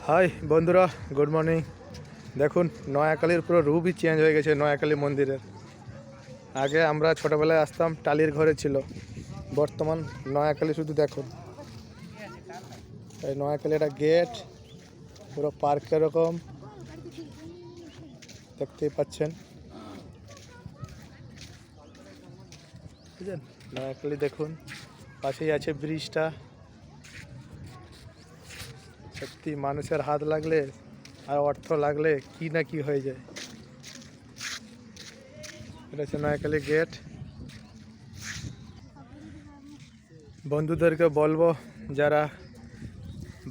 High বন্ধুরা, good morning. দেখুন নয়াকালীর পুরো রূপই চেঞ্জ হয়ে গেছে। নয়াকালী মন্দিরের আগে আমরা ছোটোবেলায় আসতাম, টালির ঘরে ছিল। বর্তমান নয়াকালী শুধু দেখুন, এই নয়াকালী একটা গেট, পুরো পার্ক এরকম দেখতেই পাচ্ছেন। বুঝলেন, নয়াকালী দেখুন, পাশেই আছে ব্রিজটা। সত্যি মানুষের হাত লাগলে আর অর্থ লাগলে কি না কি হয়ে যায়। এটা হচ্ছে নয়াকালী গেট। বন্ধুদেরকে বলবো, যারা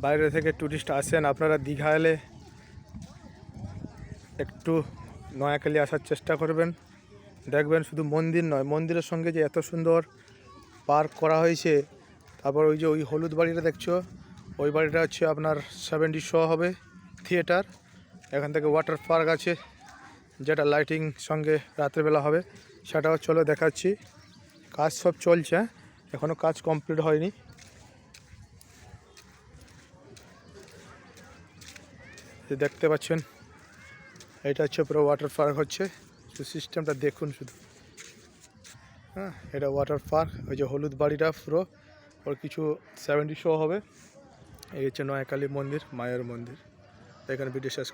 বাইরে থেকে ট্যুরিস্ট আসেন, আপনারা দীঘা এলে একটু নয়াকালী আসার চেষ্টা করবেন। দেখবেন শুধু মন্দির নয়, মন্দিরের সঙ্গে যে এত সুন্দর পার্ক করা হয়েছে। তারপর ওই যে ওই হলুদ বাড়িটা দেখছো, ওই বাড়িটা হচ্ছে আপনার 70 শো হবে, থিয়েটার। এখান থেকে ওয়াটার পার্ক আছে, যেটা লাইটিং সঙ্গে রাত্রেবেলা হবে, সেটাও চলো দেখাচ্ছি। কাজ সব চলছে, এখনও কাজ কমপ্লিট হয়নি। দেখতে পাচ্ছেন, এটা হচ্ছে পুরো ওয়াটার পার্ক হচ্ছে। তো সিস্টেমটা দেখুন শুধু। হ্যাঁ, এটা ওয়াটার পার্ক। ওই যে হলুদ বাড়িটা পুরো, ওর কিছু 70 শো হবে। এই হচ্ছে নয়াকালী মন্দির, মায়ের মন্দির। এখানে ভিডিও শেষ